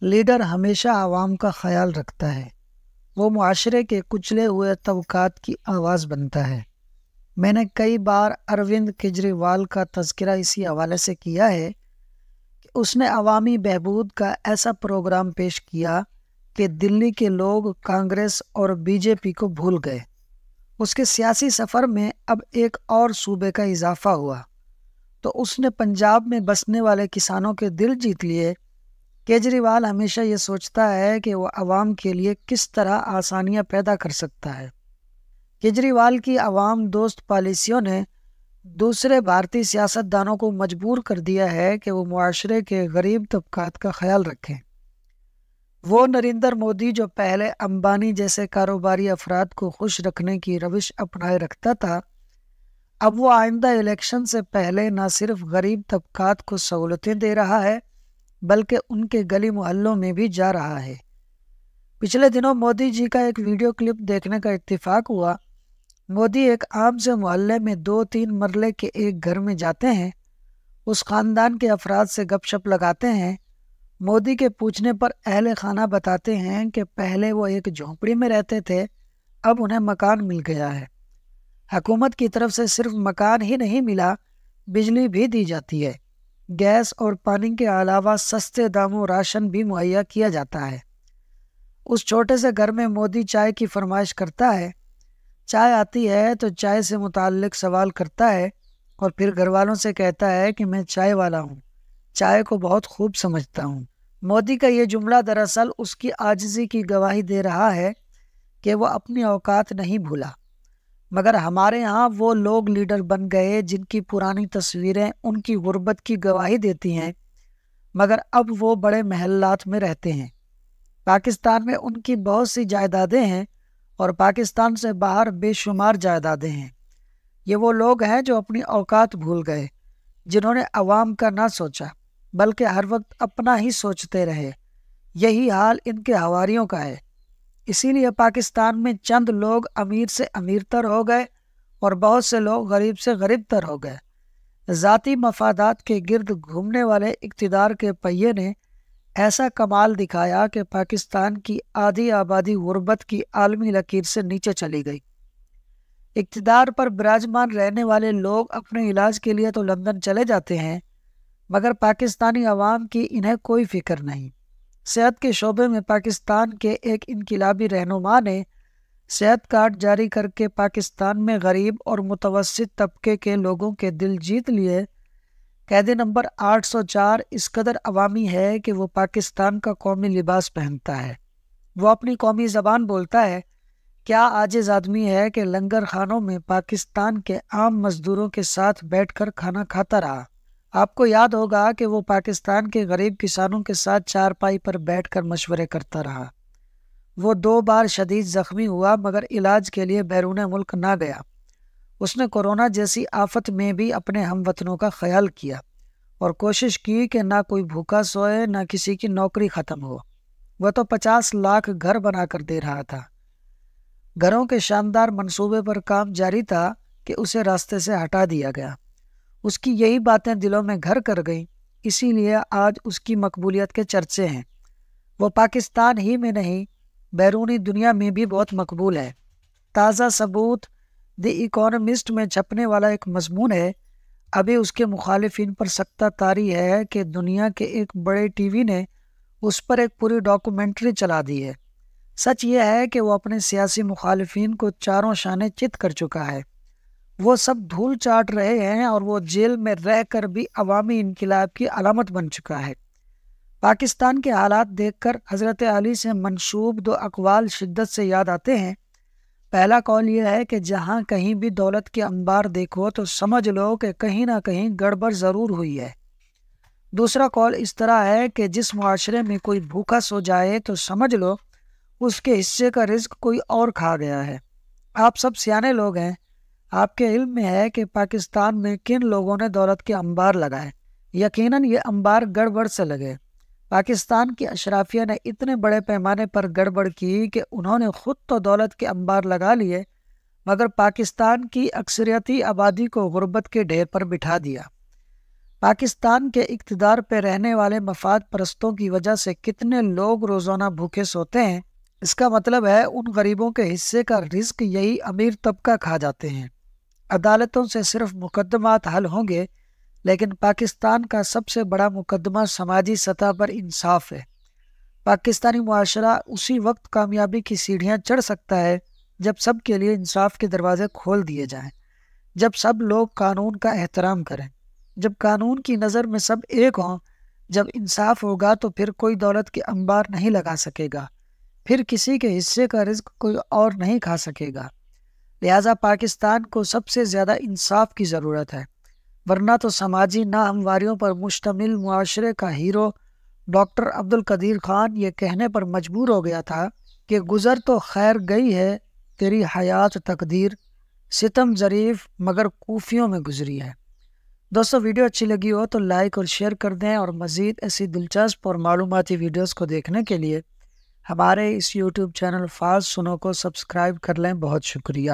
Leader ہمیشہ عوام کا خیال رکھتا ہے۔ وہ معاشرے کے کچلے ہوئے طبقات کی آواز بنتا ہے۔ میں نے کئی بار اروند کیجریوال کا تذکرہ اسی حوالے سے کیا ہے کہ اس نے عوامی بہبود کا ایسا پروگرام پیش کیا کہ دلی کے لوگ کانگریس اور بی جے پی کو بھول گئے۔ اس کے سیاسی سفر میں اب ایک اور صوبے کا اضافہ ہوا تو اس نے پنجاب میں بسنے والے کسانوں کے دل جیت لیے۔ کیجریوال ہمیشہ یہ سوچتا ہے کہ وہ عوام کے لیے کس طرح آسانیاں پیدا کر سکتا ہے۔ کیجریوال کی عوام دوست پالیسیوں نے دوسرے بھارتی سیاستدانوں کو مجبور کر دیا ہے کہ وہ معاشرے کے غریب طبقات کا خیال رکھیں۔ وہ نریندر مودی جو پہلے امبانی جیسے کاروباری افراد کو خوش رکھنے کی روش اپنائے رکھتا تھا، اب وہ آئندہ الیکشن سے پہلے نہ صرف غریب طبقات کو سہولتیں دے رہا ہے بلکہ ان کے گلی محلوں میں بھی جا رہا ہے۔ پچھلے دنوں مودی جی کا ایک ویڈیو کلپ دیکھنے کا اتفاق ہوا۔ مودی ایک عام سے محلے میں 2-3 مرلے کے ایک گھر میں جاتے ہیں، اس خاندان کے افراد سے گپ شپ لگاتے ہیں۔ مودی کے پوچھنے پر اہل خانہ بتاتے ہیں کہ پہلے وہ ایک جھونپڑی میں رہتے تھے، اب انہیں مکان مل گیا ہے۔ حکومت کی طرف سے صرف مکان ہی نہیں ملا، بجلی بھی دی جاتی ہے۔ گیس اور پانی کے علاوہ سستے داموں راشن بھی مہیا کیا جاتا ہے۔ اس چھوٹے سے گھر میں مودی چائے کی فرمائش کرتا ہے۔ چائے آتی ہے تو چائے سے متعلق سوال کرتا ہے اور پھر گھر والوں سے کہتا ہے کہ میں چائے والا ہوں، چائے کو بہت خوب سمجھتا ہوں۔ مودی کا یہ جملہ دراصل اس کی عاجزی کی گواہی دے رہا ہے کہ وہ اپنی اوقات نہیں بھولا۔ مگر ہمارے ہاں وہ لوگ لیڈر بن گئے جن کی پرانی تصویریں ان کی غربت کی گواہی دیتی ہیں، مگر اب وہ بڑے محلات میں رہتے ہیں۔ پاکستان میں ان کی بہت سی جائیدادیں ہیں اور پاکستان سے باہر بے شمار جائیدادیں ہیں۔ یہ وہ لوگ ہیں جو اپنی اوقات بھول گئے، جنہوں نے عوام کا نہ سوچا بلکہ ہر وقت اپنا ہی سوچتے رہے۔ یہی حال ان کے حواریوں کا ہے۔ اسی لیے پاکستان میں چند لوگ امیر سے امیر تر ہو گئے اور بہت سے لوگ غریب سے غریب تر ہو گئے۔ ذاتی مفادات کے گرد گھومنے والے اقتدار کے پہیے نے ایسا کمال دکھایا کہ پاکستان کی آدھی آبادی غربت کی عالمی لکیر سے نیچے چلی گئی۔ اقتدار پر براجمان رہنے والے لوگ اپنے علاج کے لیے تو لندن چلے جاتے ہیں، مگر پاکستانی عوام کی انہیں کوئی فکر نہیں۔ صحت کے شعبے میں پاکستان کے ایک انقلابی رہنما نے صحت کارڈ جاری کر کے پاکستان میں غریب اور متوسط طبقے کے لوگوں کے دل جیت لیے۔ قیدی نمبر 804 اس قدر عوامی ہے کہ وہ پاکستان کا قومی لباس پہنتا ہے، وہ اپنی قومی زبان بولتا ہے۔ کیا عاجز آدمی ہے کہ لنگر خانوں میں پاکستان کے عام مزدوروں کے ساتھ بیٹھ کر کھانا کھاتا رہا؟ آپ کو یاد ہوگا کہ وہ پاکستان کے غریب کسانوں کے ساتھ چارپائی پر بیٹھ کر مشورے کرتا رہا۔ وہ 2 بار شدید زخمی ہوا مگر علاج کے لیے بیرون ملک نہ گیا۔ اس نے کورونا جیسی آفت میں بھی اپنے ہم وطنوں کا خیال کیا اور کوشش کی کہ نہ کوئی بھوکا سوئے نہ کسی کی نوکری ختم ہو۔ وہ تو 50 لاکھ گھر بنا کر دے رہا تھا۔ گھروں کے شاندار منصوبے پر کام جاری تھا کہ اسے راستے سے ہٹا دیا گیا۔ اس کی یہی باتیں دلوں میں گھر کر گئیں، اسی لیے آج اس کی مقبولیت کے چرچے ہیں۔ وہ پاکستان ہی میں نہیں بیرونی دنیا میں بھی بہت مقبول ہے۔ تازہ ثبوت دی اکانومسٹ میں چھپنے والا ایک مضمون ہے۔ ابھی اس کے مخالفین پر سکتہ طاری ہے کہ دنیا کے ایک بڑے ٹی وی نے اس پر ایک پوری ڈاکومنٹری چلا دی ہے۔ سچ یہ ہے کہ وہ اپنے سیاسی مخالفین کو چاروں شانے چت کر چکا ہے۔ وہ سب دھول چاٹ رہے ہیں اور وہ جیل میں رہ کر بھی عوامی انقلاب کی علامت بن چکا ہے۔ پاکستان کے حالات دیکھ کر حضرت علی سے منسوب 2 اقوال شدت سے یاد آتے ہیں۔ پہلا قول یہ ہے کہ جہاں کہیں بھی دولت کے انبار دیکھو تو سمجھ لو کہ کہیں نہ کہیں گڑبڑ ضرور ہوئی ہے۔ دوسرا قول اس طرح ہے کہ جس معاشرے میں کوئی بھوکا سو جائے تو سمجھ لو اس کے حصے کا رزق کوئی اور کھا گیا ہے۔ آپ سب سیانے لوگ ہیں، آپ کے علم میں ہے کہ پاکستان میں کن لوگوں نے دولت کے انبار لگائے۔ یقیناً یہ انبار گڑبڑ سے لگے۔ پاکستان کی اشرافیہ نے اتنے بڑے پیمانے پر گڑبڑ کی کہ انہوں نے خود تو دولت کے انبار لگا لیے مگر پاکستان کی اکثریتی آبادی کو غربت کے ڈھیر پر بٹھا دیا۔ پاکستان کے اقتدار پہ رہنے والے مفاد پرستوں کی وجہ سے کتنے لوگ روزانہ بھوکے سوتے ہیں؟ اس کا مطلب ہے ان غریبوں کے حصے کا رزق یہی امیر طبقہ کھا جاتے ہیں۔ عدالتوں سے صرف مقدمات حل ہوں گے، لیکن پاکستان کا سب سے بڑا مقدمہ سماجی سطح پر انصاف ہے۔ پاکستانی معاشرہ اسی وقت کامیابی کی سیڑھیاں چڑھ سکتا ہے جب سب کے لیے انصاف کے دروازے کھول دیے جائیں، جب سب لوگ قانون کا احترام کریں، جب قانون کی نظر میں سب ایک ہوں۔ جب انصاف ہوگا تو پھر کوئی دولت کے انبار نہیں لگا سکے گا، پھر کسی کے حصے کا رزق کوئی اور نہیں کھا سکے گا۔ لہٰذا پاکستان کو سب سے زیادہ انصاف کی ضرورت ہے، ورنہ تو سماجی ناہمواریوں پر مشتمل معاشرے کا ہیرو ڈاکٹر عبدالقدیر خان یہ کہنے پر مجبور ہو گیا تھا کہ گزر تو خیر گئی ہے تیری حیات تقدیر، ستم ظریف مگر کوفیوں میں گزری ہے۔ دوستو، ویڈیو اچھی لگی ہو تو لائک اور شیئر کر دیں، اور مزید ایسی دلچسپ اور معلوماتی ویڈیوز کو دیکھنے کے لیے ہمارے اس یوٹیوب چینل فاز سنو کو سبسکرائب کر لیں۔ بہت شکریہ۔